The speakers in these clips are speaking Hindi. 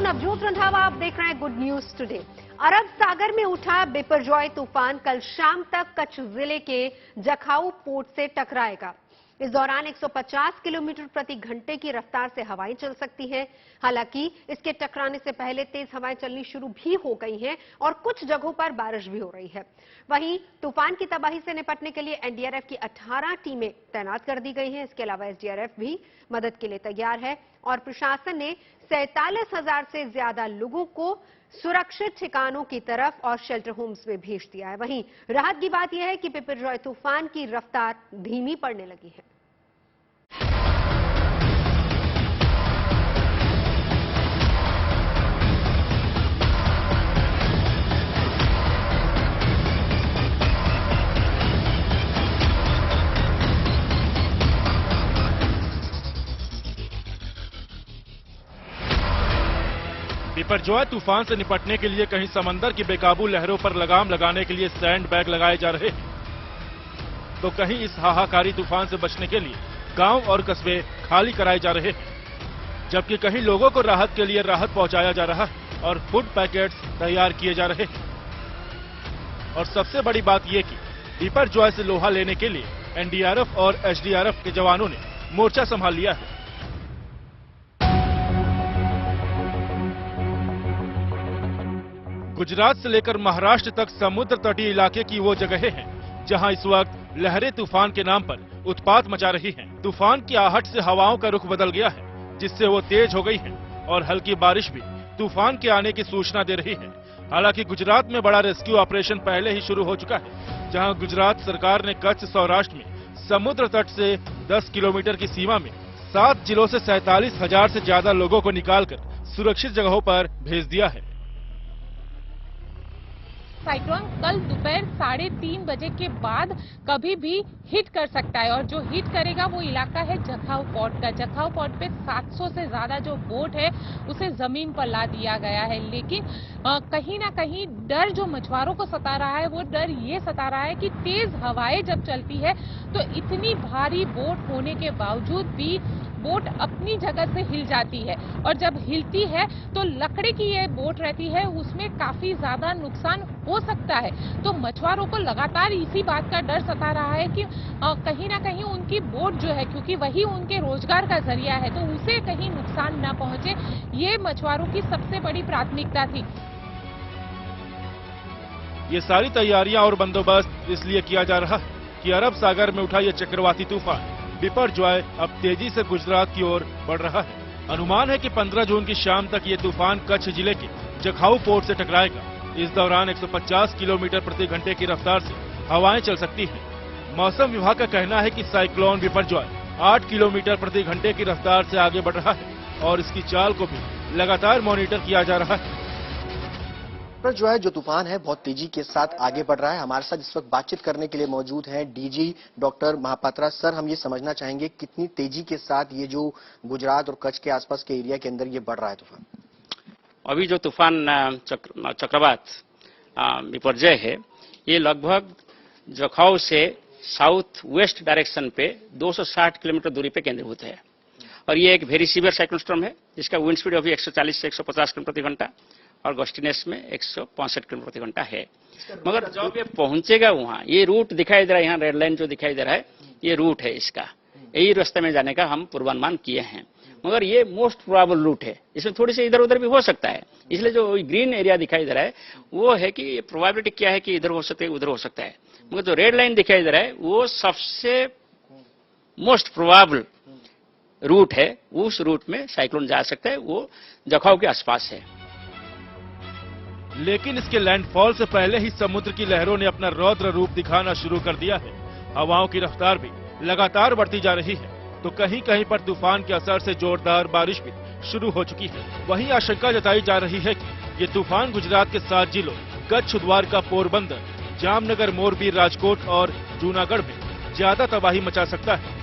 नवजोत रंधावा, आप देख रहे हैं गुड न्यूज टुडे। अरब सागर में उठा बिपरजॉय तूफान कल शाम तक कच्छ जिले के जखाऊ पोर्ट से टकराएगा। इस दौरान 150 किलोमीटर प्रति घंटे की रफ्तार से हवाएं चल सकती हैं। हालांकि इसके टकराने से पहले तेज हवाएं चलनी शुरू भी हो गई हैं और कुछ जगहों पर बारिश भी हो रही है। वहीं तूफान की तबाही से निपटने के लिए एनडीआरएफ की 18 टीमें तैनात कर दी गई हैं। इसके अलावा एसडीआरएफ भी मदद के लिए तैयार है और प्रशासन ने 47,000 से ज्यादा लोगों को सुरक्षित ठिकानों की तरफ और शेल्टर होम्स में भेज दिया है। वहीं राहत की बात यह है कि बिपरजॉय तूफान की रफ्तार धीमी पड़ने लगी है। बिपरजॉय तूफान से निपटने के लिए कहीं समंदर की बेकाबू लहरों पर लगाम लगाने के लिए सैंड बैग लगाए जा रहे हैं, तो कहीं इस हाहाकारी तूफान से बचने के लिए गांव और कस्बे खाली कराए जा रहे हैं, जबकि कहीं लोगों को राहत के लिए राहत पहुंचाया जा रहा है और फूड पैकेट्स तैयार किए जा रहे हैं। और सबसे बड़ी बात यह कि बिपरजॉय से लोहा लेने के लिए एनडीआरएफ और एसडीआरएफ के जवानों ने मोर्चा संभाल लिया है। गुजरात से लेकर महाराष्ट्र तक समुद्र तटीय इलाके की वो जगहें हैं जहां इस वक्त लहरें तूफान के नाम पर उत्पात मचा रही हैं। तूफान की आहट से हवाओं का रुख बदल गया है, जिससे वो तेज हो गई हैं और हल्की बारिश भी तूफान के आने की सूचना दे रही है। हालांकि गुजरात में बड़ा रेस्क्यू ऑपरेशन पहले ही शुरू हो चुका है, जहां गुजरात सरकार ने कच्छ सौराष्ट्र में समुद्र तट से 10 किलोमीटर की सीमा में 7 जिलों से 47,000 से ज्यादा लोगों को निकालकर सुरक्षित जगहों पर भेज दिया है। साइक्लोन कल दोपहर 3:30 बजे के बाद कभी भी हिट कर सकता है और जो हिट करेगा वो इलाका है जखाऊ पोर्ट का। जखाऊ पोर्ट पे 700 से ज्यादा जो बोट है उसे जमीन पर ला दिया गया है। लेकिन कहीं ना कहीं डर जो मछुआरों को सता रहा है वो डर ये सता रहा है कि तेज हवाएं जब चलती है तो इतनी भारी बोट होने के बावजूद भी बोट अपनी जगह से हिल जाती है और जब हिलती है तो लकड़ी की ये बोट रहती है, उसमें काफी ज्यादा नुकसान हो सकता है। तो मछुआरों को लगातार इसी बात का डर सता रहा है कि कहीं ना कहीं उनकी बोट जो है, क्योंकि वही उनके रोजगार का जरिया है, तो उसे कहीं नुकसान ना पहुंचे, ये मछुआरों की सबसे बड़ी प्राथमिकता थी। ये सारी तैयारियां और बंदोबस्त इसलिए किया जा रहा है कि अरब सागर में उठा ये चक्रवाती तूफान बिपरजॉय अब तेजी से गुजरात की ओर बढ़ रहा है। अनुमान है कि 15 जून की शाम तक ये तूफान कच्छ जिले के जखाऊ पोर्ट से टकराएगा। इस दौरान 150 किलोमीटर प्रति घंटे की रफ्तार से हवाएं चल सकती हैं। मौसम विभाग का कहना है कि साइक्लोन बिपरजॉय 8 किलोमीटर प्रति घंटे की रफ्तार से आगे बढ़ रहा है और इसकी चाल को भी लगातार मॉनिटर किया जा रहा है। बिपरजॉय जो तूफान है बहुत तेजी के साथ आगे बढ़ रहा है। हमारे साथ इस वक्त बातचीत करने के लिए मौजूद हैं डीजी डॉक्टर महापात्रा सर। हम ये समझना चाहेंगे कितनी तेजी के साथ ये जो गुजरात और कच्छ के आसपास के एरिया के अंदर ये बढ़ रहा है तूफान। अभी जो तूफान चक्रवात बिपरजॉय है ये लगभग जखाऊ से साउथ वेस्ट डायरेक्शन पे 260 किलोमीटर दूरी पे केंद्रीभूत है और ये एक वेरी सीवियर साइक्लोन स्टॉर्म है जिसका विंड स्पीड अभी 140 से 150 किलोमीटर प्रति घंटा और गस्टिनेस में 165 किलोमीटर प्रति घंटा है। मगर जब ये पहुंचेगा वहां, ये रूट दिखाई दे रहा है, यहाँ रेड लाइन जो दिखाई दे रहा है ये रूट है इसका, यही रास्ते में जाने का हम पूर्वानुमान किए हैं। मगर ये मोस्ट प्रोबेबल रूट है, इसमें थोड़ी सी इधर उधर भी हो सकता है, इसलिए जो ग्रीन एरिया दिखाई दे रहा है वो है कि प्रोबेबिलिटी क्या है कि इधर हो सकता है उधर हो सकता है। मगर जो रेड लाइन दिखाई दे रहा है वो सबसे मोस्ट प्रोबेबल रूट है, उस रूट में साइक्लोन जा सकता है, वो जखाऊ के आसपास है। लेकिन इसके लैंडफॉल से पहले ही समुद्र की लहरों ने अपना रौद्र रूप दिखाना शुरू कर दिया है। हवाओं की रफ्तार भी लगातार बढ़ती जा रही है, तो कहीं कहीं पर तूफान के असर से जोरदार बारिश भी शुरू हो चुकी है। वहीं आशंका जताई जा रही है कि ये तूफान गुजरात के 7 जिलों कच्छ, द्वारका, पोरबंदर, जामनगर, मोरबी, राजकोट और जूनागढ़ में ज्यादा तबाही मचा सकता है।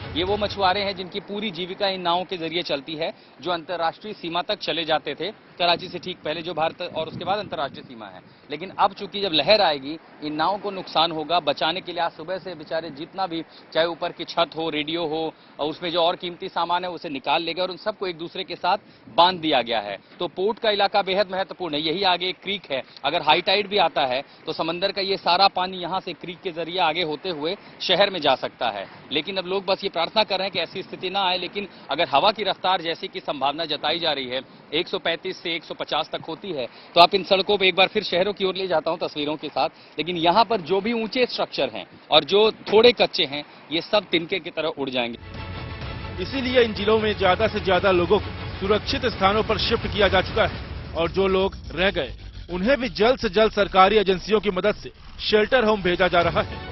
ये वो मछुआरे हैं जिनकी पूरी जीविका इन नावों के जरिए चलती है, जो अंतर्राष्ट्रीय सीमा तक चले जाते थे, कराची से ठीक पहले जो भारत और उसके बाद अंतर्राष्ट्रीय सीमा है। लेकिन अब चूंकि जब लहर आएगी, इन नावों को नुकसान होगा। बचाने के लिए आज सुबह से बेचारे जितना भी, चाहे ऊपर की छत हो, रेडियो हो, और उसमें जो और कीमती सामान है उसे निकाल ले गए और उन सबको एक दूसरे के साथ बांध दिया गया है। तो पोर्ट का इलाका बेहद महत्वपूर्ण है। यही आगे एक क्रीक है, अगर हाई टाइड भी आता है तो समंदर का ये सारा पानी यहाँ से क्रीक के जरिए आगे होते हुए शहर में जा सकता है। लेकिन अब लोग बस ये प्रार्थना कर रहे हैं कि ऐसी स्थिति ना आए। लेकिन अगर हवा की रफ्तार जैसी की संभावना जताई जा रही है 135 से 150 तक होती है, तो आप इन सड़कों पर एक बार फिर शहरों की ओर ले जाता हूं तस्वीरों के साथ। लेकिन यहाँ पर जो भी ऊंचे स्ट्रक्चर हैं और जो थोड़े कच्चे हैं, ये सब तिनके की तरह उड़ जाएंगे। इसीलिए इन जिलों में ज्यादा से ज्यादा लोगों को सुरक्षित स्थानों पर शिफ्ट किया जा चुका है और जो लोग रह गए उन्हें भी जल्द से जल्द सरकारी एजेंसियों की मदद से शेल्टर होम भेजा जा रहा है।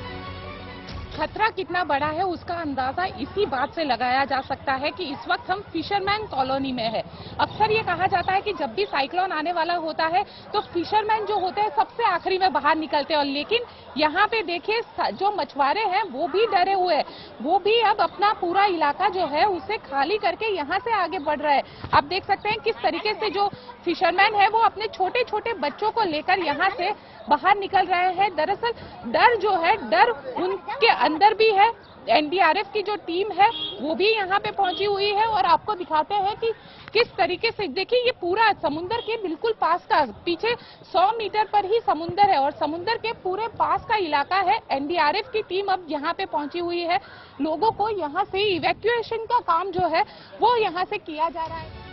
खतरा कितना बड़ा है उसका अंदाजा इसी बात से लगाया जा सकता है कि इस वक्त हम फिशरमैन कॉलोनी में है। अक्सर ये कहा जाता है कि जब भी साइक्लोन आने वाला होता है तो फिशरमैन जो होते हैं सबसे आखिरी में बाहर निकलते हैं, और लेकिन यहाँ पे देखिए जो मछुआरे हैं वो भी डरे हुए हैं। वो भी अब अपना पूरा इलाका जो है उसे खाली करके यहाँ से आगे बढ़ रहा है। आप देख सकते हैं किस तरीके से जो फिशरमैन है वो अपने छोटे छोटे बच्चों को लेकर यहाँ से बाहर निकल रहे हैं। दरअसल डर जो है, डर उनके अंदर भी है। एनडीआरएफ की जो टीम है वो भी यहाँ पे पहुंची हुई है और आपको दिखाते हैं कि किस तरीके से, देखिए ये पूरा समुंदर के बिल्कुल पास का, पीछे 100 मीटर पर ही समुंदर है और समुंदर के पूरे पास का इलाका है। एनडीआरएफ की टीम अब यहाँ पे पहुंची हुई है। लोगों को यहाँ से इवैक्यूएशन का काम जो है वो यहाँ से किया जा रहा है।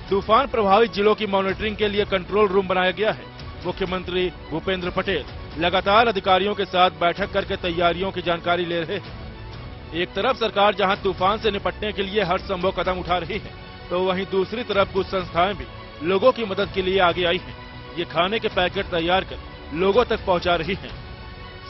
तूफान प्रभावित जिलों की मॉनिटरिंग के लिए कंट्रोल रूम बनाया गया है। मुख्यमंत्री भूपेंद्र पटेल लगातार अधिकारियों के साथ बैठक करके तैयारियों की जानकारी ले रहे हैं। एक तरफ सरकार जहां तूफान से निपटने के लिए हर संभव कदम उठा रही है, तो वहीं दूसरी तरफ कुछ संस्थाएं भी लोगों की मदद के लिए आगे आई हैं। ये खाने के पैकेट तैयार कर लोगों तक पहुंचा रही हैं।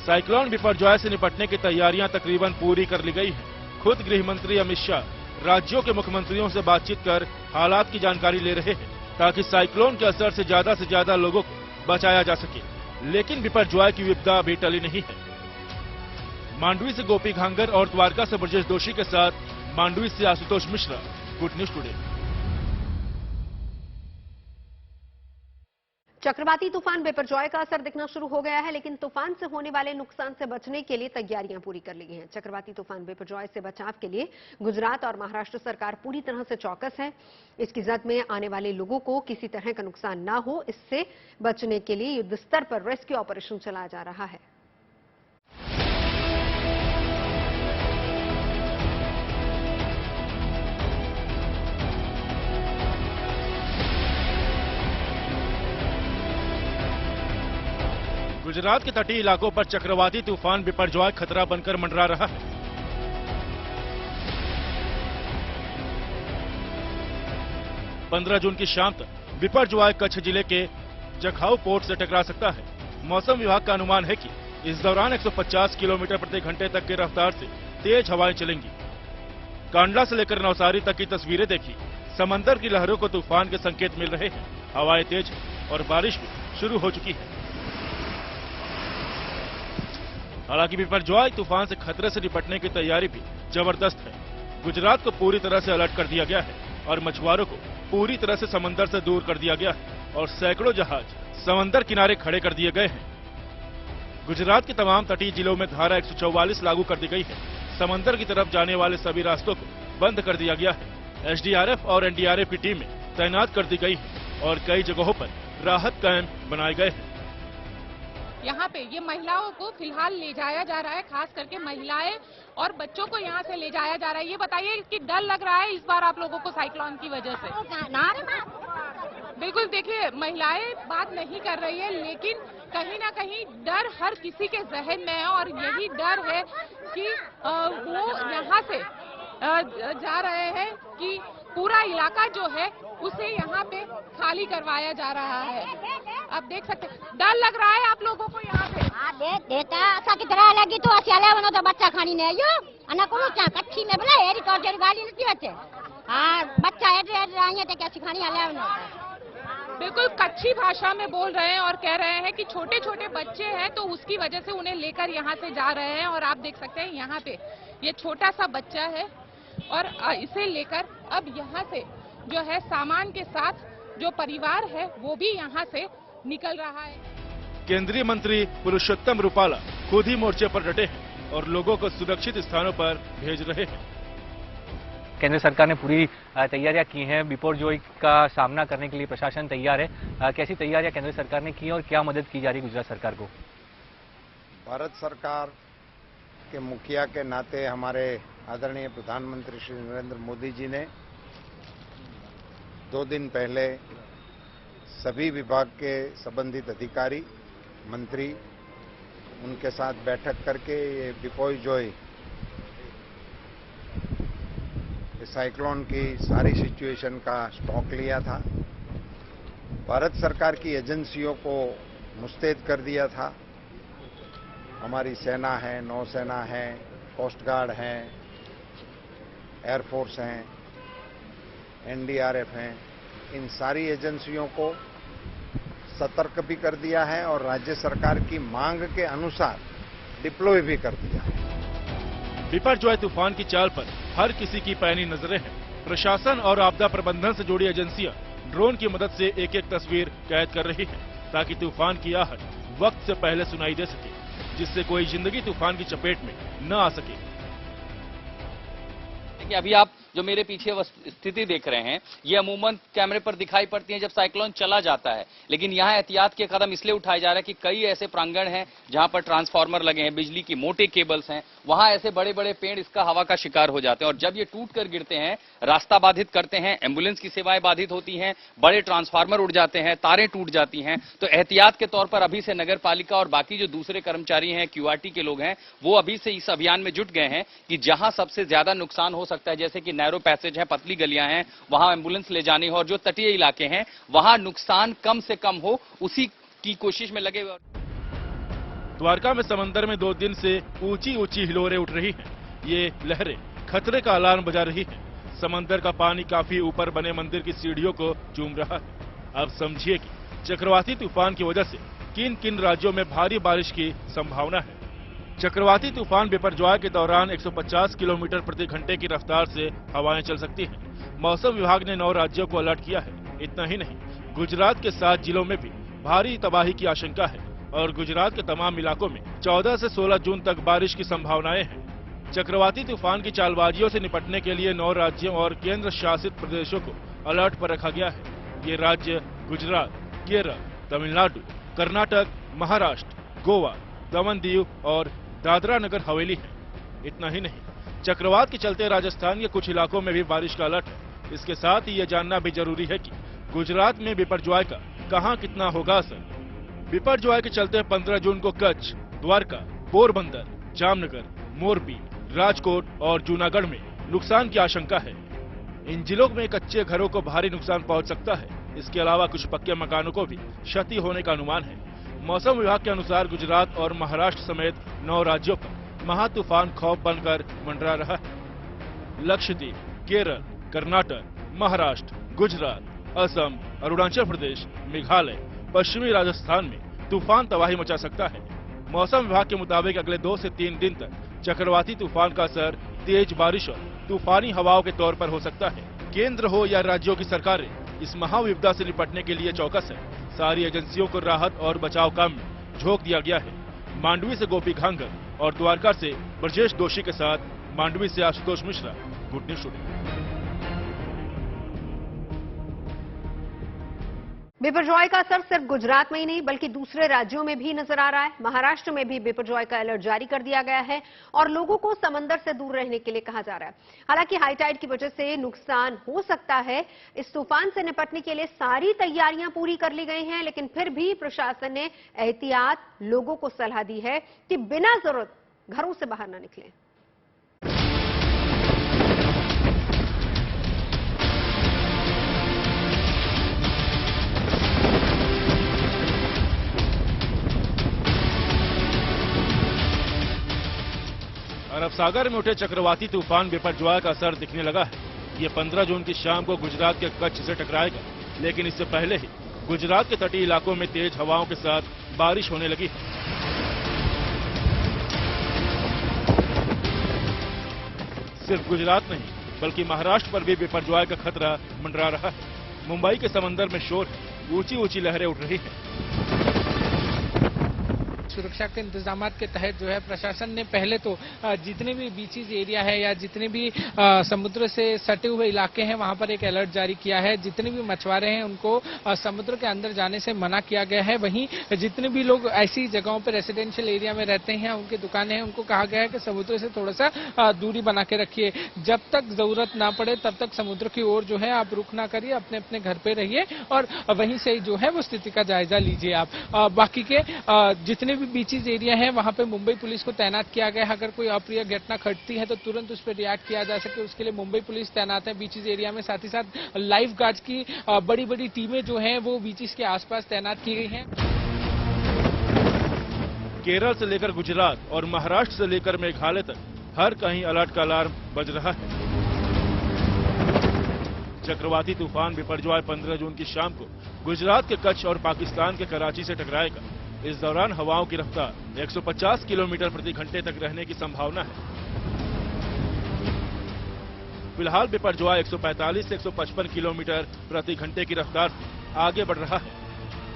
साइक्लोन बिपरजॉय से निपटने की तैयारियां तकरीबन पूरी कर ली गई हैं। खुद गृह मंत्री अमित शाह राज्यों के मुख्यमंत्रियों से बातचीत कर हालात की जानकारी ले रहे हैं, ताकि साइक्लोन के असर से ज्यादा लोगों को बचाया जा सके। लेकिन बिपरजॉय की विपदा अभी टली नहीं है। मांडवी से गोपी घांगर और द्वारका से ब्रजेश दोषी के साथ मांडवी से Ashutosh Mishra, good news today. चक्रवाती तूफान बिपरजॉय का असर दिखना शुरू हो गया है, लेकिन तूफान से होने वाले नुकसान से बचने के लिए तैयारियां पूरी कर ली गई हैं। चक्रवाती तूफान बिपरजॉय से बचाव के लिए गुजरात और महाराष्ट्र सरकार पूरी तरह से चौकस है। इसकी जद में आने वाले लोगों को किसी तरह का नुकसान न हो, इससे बचने के लिए युद्ध स्तर पर रेस्क्यू ऑपरेशन चलाया जा रहा है। गुजरात के तटीय इलाकों पर चक्रवाती तूफान बिपरजॉय खतरा बनकर मंडरा रहा है। पंद्रह जून की शाम तक बिपरजॉय कच्छ जिले के जखाऊ पोर्ट से टकरा सकता है। मौसम विभाग का अनुमान है कि इस दौरान 150 किलोमीटर प्रति घंटे तक की रफ्तार से तेज हवाएं चलेंगी। कांडला से लेकर नवसारी तक की तस्वीरें देखी। समंदर की लहरों को तूफान के संकेत मिल रहे हैं। हवाएं तेज हैं और बारिश भी शुरू हो चुकी है। हालांकि बिपरजॉय तूफान से खतरे से निपटने की तैयारी भी जबरदस्त है। गुजरात को पूरी तरह से अलर्ट कर दिया गया है और मछुआरों को पूरी तरह से समंदर से दूर कर दिया गया है और सैकड़ों जहाज समंदर किनारे खड़े कर दिए गए हैं। गुजरात के तमाम तटीय जिलों में धारा 144 लागू कर दी गई है। समंदर की तरफ जाने वाले सभी रास्तों को बंद कर दिया गया है। एसडीआरएफ और एनडीआरएफ की टीमें तैनात कर दी गई है और कई जगहों पर राहत कैंप बनाए गए हैं। यहाँ पे ये महिलाओं को फिलहाल ले जाया जा रहा है, खास करके महिलाएं और बच्चों को यहाँ से ले जाया जा रहा है। ये बताइए कि डर लग रहा है इस बार आप लोगों को साइक्लोन की वजह से? बिल्कुल, देखिए महिलाएं बात नहीं कर रही है, लेकिन कहीं ना कहीं डर हर किसी के जहन में है और यही डर है कि वो यहाँ से जा रहे हैं कि पूरा इलाका जो है उसे यहाँ पे खाली करवाया जा रहा है। आप देख सकते हैं, डर लग रहा है आप लोगों को यहाँ पे? देता असा की तरह लगी तो असियाले बनो तो बच्चा खानी ने आयो अना को क्या कच्ची में भला हेरी कॉर्जर गाड़ी नहीं बचे। हां बच्चा एड्रे आई है तो क्या सिखानी आले बनो बिल्कुल कच्ची भाषा में बोल रहे हैं और कह रहे हैं कि छोटे छोटे बच्चे हैं तो उसकी वजह से उन्हें लेकर यहाँ से जा रहे हैं। और आप देख सकते हैं यहाँ पे ये छोटा सा बच्चा है और इसे लेकर अब यहाँ से जो है सामान के साथ जो परिवार है वो भी यहाँ से निकल रहा है। केंद्रीय मंत्री पुरुषोत्तम रूपाला खुद ही मोर्चे पर डटे हैं और लोगों को सुरक्षित स्थानों पर भेज रहे हैं। केंद्र सरकार ने पूरी तैयारियां की हैं। बिपरजॉय का सामना करने के लिए प्रशासन तैयार है। कैसी तैयारियां केंद्र सरकार ने की और क्या मदद की जा रही है गुजरात सरकार को? भारत सरकार के मुखिया के नाते हमारे आदरणीय प्रधानमंत्री श्री नरेंद्र मोदी जी ने 2 दिन पहले सभी विभाग के संबंधित अधिकारी, मंत्री उनके साथ बैठक करके ये बिपरजॉय साइक्लोन की सारी सिचुएशन का स्टॉक लिया था। भारत सरकार की एजेंसियों को मुस्तैद कर दिया था। हमारी सेना है, नौसेना है, कोस्ट गार्ड है, एयरफोर्स हैं, एनडीआरएफ हैं, इन सारी एजेंसियों को सतर्क भी कर दिया है और राज्य सरकार की मांग के अनुसार डिप्लॉय भी कर दिया है। बिपरजॉय तूफान की चाल पर हर किसी की पैनी नजरें हैं। प्रशासन और आपदा प्रबंधन से जुड़ी एजेंसियां ड्रोन की मदद से एक एक तस्वीर कैद कर रही हैं ताकि तूफान की आहट वक्त से पहले सुनाई दे सके, जिससे कोई जिंदगी तूफान की चपेट में न आ सके। देखिए अभी आप जो मेरे पीछे स्थिति देख रहे हैं ये अमूमन कैमरे पर दिखाई पड़ती है जब साइक्लोन चला जाता है, लेकिन यहाँ एहतियात के कदम इसलिए उठाए जा रहे हैं कि कई ऐसे प्रांगण हैं जहां पर ट्रांसफार्मर लगे हैं, बिजली की मोटे केबल्स हैं, वहां ऐसे बड़े बड़े पेड़ इसका हवा का शिकार हो जाते हैं और जब ये टूट कर गिरते हैं रास्ता बाधित करते हैं, एम्बुलेंस की सेवाएं बाधित होती हैं, बड़े ट्रांसफार्मर उड़ जाते हैं, तारें टूट जाती हैं। तो एहतियात के तौर पर अभी से नगर पालिका और बाकी जो दूसरे कर्मचारी हैं, क्यूआरटी के लोग हैं, वो अभी से इस अभियान में जुट गए हैं कि जहां सबसे ज्यादा नुकसान हो सकता है, जैसे कि नैरो पैसेज है, पतली गलियां हैं, वहां एम्बुलेंस ले जानी हो और जो तटीय इलाके हैं वहां नुकसान कम से कम हो, उसी की कोशिश में लगे हुए। द्वारका में समंदर में 2 दिन से ऊंची ऊंची हिलोरें उठ रही हैं। ये लहरें खतरे का अलार्म बजा रही हैं। समंदर का पानी काफी ऊपर बने मंदिर की सीढ़ियों को चूम रहा है। अब समझिए कि चक्रवाती तूफान की वजह से किन किन राज्यों में भारी बारिश की संभावना है। चक्रवाती तूफान बिपरजॉय के दौरान 150 किलोमीटर प्रति घंटे की रफ्तार से हवाएं चल सकती हैं। मौसम विभाग ने 9 राज्यों को अलर्ट किया है। इतना ही नहीं, गुजरात के 7 जिलों में भी भारी तबाही की आशंका है और गुजरात के तमाम इलाकों में 14 से 16 जून तक बारिश की संभावनाएं हैं। चक्रवाती तूफान की चालबाजियों से निपटने के लिए 9 राज्यों और केंद्र शासित प्रदेशों को अलर्ट पर रखा गया है। ये राज्य गुजरात, केरल, तमिलनाडु, कर्नाटक, महाराष्ट्र, गोवा, दमन दीव और दादरा नगर हवेली है। इतना ही नहीं, चक्रवात के चलते राजस्थान के कुछ इलाकों में भी बारिश का अलर्ट है। इसके साथ ही यह जानना भी जरूरी है कि गुजरात में बिपरजॉय का कहां कितना होगा असर। बिपरजॉय के चलते 15 जून को कच्छ, द्वारका, पोरबंदर, जामनगर, मोरबी, राजकोट और जूनागढ़ में नुकसान की आशंका है। इन जिलों में कच्चे घरों को भारी नुकसान पहुंच सकता है। इसके अलावा कुछ पक्के मकानों को भी क्षति होने का अनुमान है। मौसम विभाग के अनुसार गुजरात और महाराष्ट्र समेत 9 राज्यों पर महातूफान खौफ बनकर मंडरा रहा है। लक्षद्वीप, केरल, कर्नाटक, महाराष्ट्र, गुजरात, असम, अरुणाचल प्रदेश, मेघालय, पश्चिमी राजस्थान में तूफान तबाही मचा सकता है। मौसम विभाग के मुताबिक अगले 2 से 3 दिन तक चक्रवाती तूफान का असर तेज बारिश और तूफानी हवाओं के तौर पर हो सकता है। केंद्र हो या राज्यों की सरकारें इस महाविपदा से निपटने के लिए चौकस है। सारी एजेंसियों को राहत और बचाव काम में झोंक दिया गया है। मांडवी से गोपी घांगर और द्वारका से ब्रजेश दोषी के साथ मांडवी से Ashutosh Mishra, good news today. Biparjoy का असर सिर्फ गुजरात में ही नहीं बल्कि दूसरे राज्यों में भी नजर आ रहा है। महाराष्ट्र में भी बिपरजॉय का अलर्ट जारी कर दिया गया है और लोगों को समंदर से दूर रहने के लिए कहा जा रहा है। हालांकि हाई टाइड की वजह से नुकसान हो सकता है। इस तूफान से निपटने के लिए सारी तैयारियां पूरी कर ली गई हैं, लेकिन फिर भी प्रशासन ने एहतियात लोगों को सलाह दी है कि बिना जरूरत घरों से बाहर न निकलें। अरब सागर में उठे चक्रवाती तूफान बिपरजॉय का असर दिखने लगा है। ये 15 जून की शाम को गुजरात के कच्छ से टकराएगा, लेकिन इससे पहले ही गुजरात के तटीय इलाकों में तेज हवाओं के साथ बारिश होने लगी है। सिर्फ गुजरात नहीं बल्कि महाराष्ट्र पर भी बिपरजॉय का खतरा मंडरा रहा है। मुंबई के समंदर में शोर है, ऊंची ऊंची लहरें उठ रही हैं। सुरक्षा के इंतजाम के तहत जो है प्रशासन ने पहले तो जितने भी बीचीज एरिया है या जितने भी समुद्र से सटे हुए इलाके हैं वहां पर एक अलर्ट जारी किया है। जितने भी मछुआरे हैं उनको समुद्र के अंदर जाने से मना किया गया है। वहीं जितने भी लोग ऐसी जगहों पर रेसिडेंशियल एरिया में रहते हैं, उनकी दुकानें हैं, उनको कहा गया है कि समुद्र से थोड़ा सा दूरी बना के रखिए। जब तक जरूरत ना पड़े तब तक समुद्र की ओर जो है आप रुख ना करिए, अपने अपने घर पे रहिए और वहीं से जो है वो स्थिति का जायजा लीजिए आप। बाकी के जितने बीचीज एरिया है वहां पे मुंबई पुलिस को तैनात किया गया है। अगर कोई अप्रिय घटना घटती है तो तुरंत उस पर रिएक्ट किया जा सके, उसके लिए मुंबई पुलिस तैनात है बीचीज एरिया में। साथ ही साथ लाइफ गार्ड्स की बड़ी बड़ी टीमें जो हैं वो बीचीज के आसपास तैनात की गई हैं। केरल से लेकर गुजरात और महाराष्ट्र से लेकर मेघालय तक हर कहीं अलर्ट का अलार्म बज रहा है। चक्रवाती तूफान बिपरजॉय 15 जून की शाम को गुजरात के कच्छ और पाकिस्तान के कराची से टकराएगा। इस दौरान हवाओं की रफ्तार 150 किलोमीटर प्रति घंटे तक रहने की संभावना है। फिलहाल बिपरजॉय 145 से 155 किलोमीटर प्रति घंटे की रफ्तार से आगे बढ़ रहा है।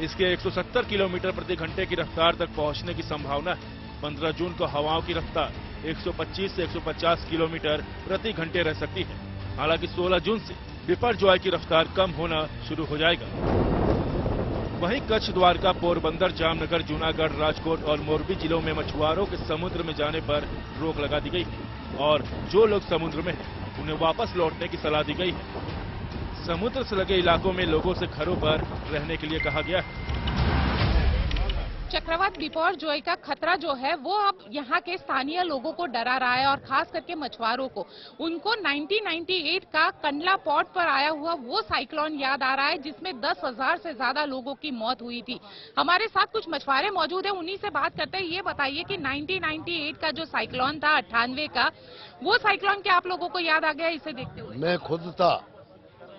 इसके 170 किलोमीटर प्रति घंटे की रफ्तार तक पहुंचने की संभावना है। 15 जून को हवाओं की रफ्तार 125 से 150 किलोमीटर प्रति घंटे रह सकती है। हालांकि 16 जून से बिपरजॉय की रफ्तार कम होना शुरू हो जाएगा। वहीं कच्छ, द्वारका, पोरबंदर, जामनगर, जूनागढ़, राजकोट और मोरबी जिलों में मछुआरों के समुद्र में जाने पर रोक लगा दी गई है और जो लोग समुद्र में हैं उन्हें वापस लौटने की सलाह दी गई है। समुद्र से लगे इलाकों में लोगों से घरों पर रहने के लिए कहा गया है। चक्रवात बिपरजॉय का खतरा जो है वो अब यहाँ के स्थानीय लोगों को डरा रहा है और खास करके मछुआरों को। उनको 1998 का कंडला पोर्ट पर आया हुआ वो साइक्लोन याद आ रहा है जिसमें 10,000 से ज्यादा लोगों की मौत हुई थी। हमारे साथ कुछ मछुआरे मौजूद हैं, उन्हीं से बात करते हैं। ये बताइए कि 1998 का जो साइक्लोन था 98 का, वो साइक्लोन क्या आप लोगों को याद आ गया इसे देखते हुए? मैं खुद था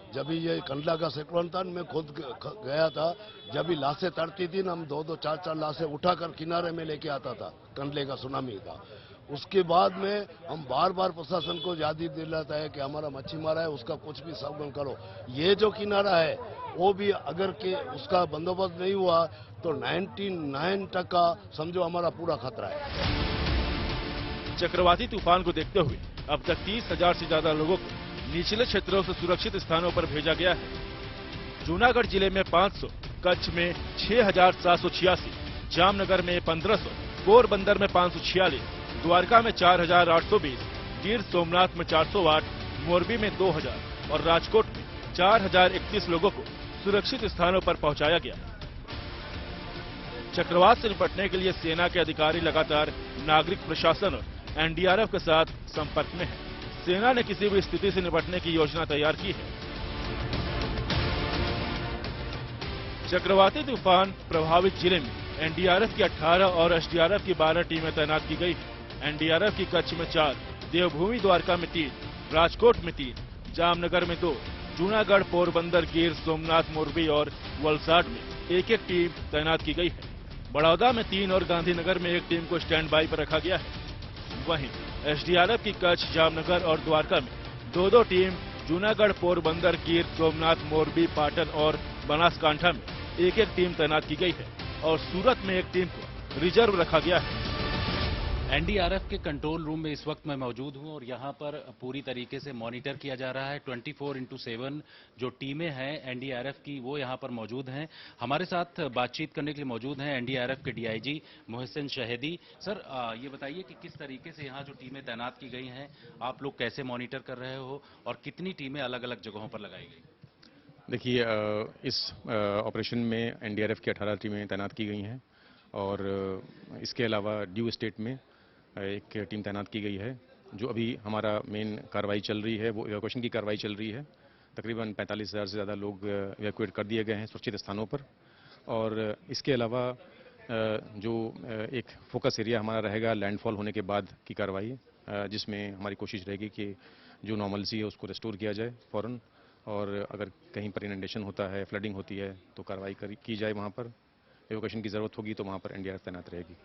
जब ये कंडला का साइक्लोन था, मैं खुद गया था। जब भी लाशें तड़ती थी ना, हम 2-2, 4-4 लाशें उठाकर किनारे में लेके आता था कंडले का सुनामी का। उसके बाद में हम बार बार प्रशासन को याद दिलाता है कि हमारा मच्छी मारा है, उसका कुछ भी सावधान करो। ये जो किनारा है वो भी अगर के उसका बंदोबस्त नहीं हुआ तो 99% समझो हमारा पूरा खतरा है। चक्रवाती तूफान को देखते हुए अब तक 30,000 से ज्यादा लोगों को निचले क्षेत्रों से सुरक्षित स्थानों पर भेजा गया है। जूनागढ़ जिले में 500, कच्छ में 6,786, जामनगर में 1,500, पोरबंदर में 546, द्वारका में 4,820, गिर सोमनाथ में 408, मोरबी में 2,000 और राजकोट में 4,031 लोगों को सुरक्षित स्थानों पर पहुंचाया गया। चक्रवात से निपटने के लिए सेना के अधिकारी लगातार नागरिक प्रशासन और एनडीआरएफ के साथ संपर्क में है। सेना ने किसी भी स्थिति से निपटने की योजना तैयार की है। चक्रवाती तूफान प्रभावित जिले में एनडीआरएफ की 18 और एसडीआरएफ की 12 टीमें तैनात की गई हैं। एनडीआरएफ की कच्छ में 4, देवभूमि द्वारका में 3, राजकोट में 3, जामनगर में 2, जूनागढ़, पोरबंदर, गिर सोमनाथ, मोरबी और वलसाड में एक एक टीम तैनात की गई है। बड़ौदा में 3 और गांधीनगर में 1 टीम को स्टैंड बाई पर रखा गया है। वहीं एसडीआरएफ की कच्छ, जामनगर और द्वारका में 2-2 टीम, जूनागढ़, पोरबंदर, गिर सोमनाथ, मोरबी, पाटन और बनासकांठा में एक एक टीम तैनात की गई है और सूरत में 1 टीम को रिजर्व रखा गया है। एनडीआरएफ के कंट्रोल रूम में इस वक्त मैं मौजूद हूं और यहां पर पूरी तरीके से मॉनिटर किया जा रहा है। 24x7 जो टीमें हैं एनडीआरएफ की वो यहां पर मौजूद हैं। हमारे साथ बातचीत करने के लिए मौजूद हैं एनडीआरएफ के डीआईजी मोहसिन शहीदी। सर, ये बताइए कि किस तरीके से यहां जो टीमें तैनात की गई हैं, आप लोग कैसे मॉनिटर कर रहे हो और कितनी टीमें अलग अलग जगहों पर लगाई गई? देखिए, इस ऑपरेशन में एनडीआरएफ की 18 टीमें तैनात की गई हैं और इसके अलावा ड्यू स्टेट में एक टीम तैनात की गई है। जो अभी हमारा मेन कार्रवाई चल रही है वो इवैक्यूएशन की कार्रवाई चल रही है। तकरीबन 45,000 से ज़्यादा लोग इवैक्यूएट कर दिए गए हैं सुरक्षित स्थानों पर। और इसके अलावा जो एक फोकस एरिया हमारा रहेगा लैंडफॉल होने के बाद की कार्रवाई, जिसमें हमारी कोशिश रहेगी कि जो नॉर्मलसी है उसको रेस्टोर किया जाए फ़ौरन और अगर कहीं पर इनंडेशन होता है, फ्लडिंग होती है तो कार्रवाई की जाए। वहाँ पर एवोकेशन की जरूरत होगी तो वहाँ पर एनडीआरएफ तैनात रहेगी।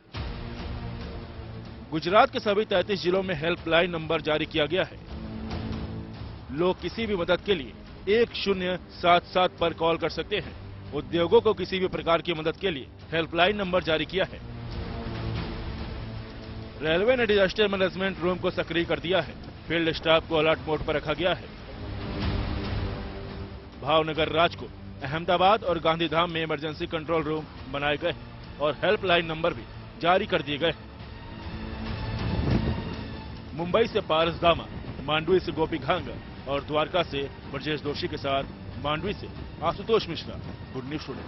गुजरात के सभी 33 जिलों में हेल्पलाइन नंबर जारी किया गया है। लोग किसी भी मदद के लिए 1077 पर कॉल कर सकते हैं। उद्योगों को किसी भी प्रकार की मदद के लिए हेल्पलाइन नंबर जारी किया है। रेलवे ने डिजास्टर मैनेजमेंट रूम को सक्रिय कर दिया है। फील्ड स्टाफ को अलर्ट मोड पर रखा गया है। भावनगर, राजकोट, अहमदाबाद और गांधीधाम में इमरजेंसी कंट्रोल रूम बनाए गए और हेल्पलाइन नंबर भी जारी कर दिए गए। मुंबई से पारस दामा, मांडवी से गोपी घांगर और द्वारका से ब्रजेश दोषी के साथ मांडवी से Ashutosh Mishra, good news today.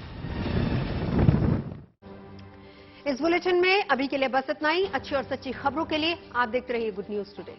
इस बुलेटिन में अभी के लिए बस इतना ही। अच्छी और सच्ची खबरों के लिए आप देखते रहिए गुड न्यूज टुडे।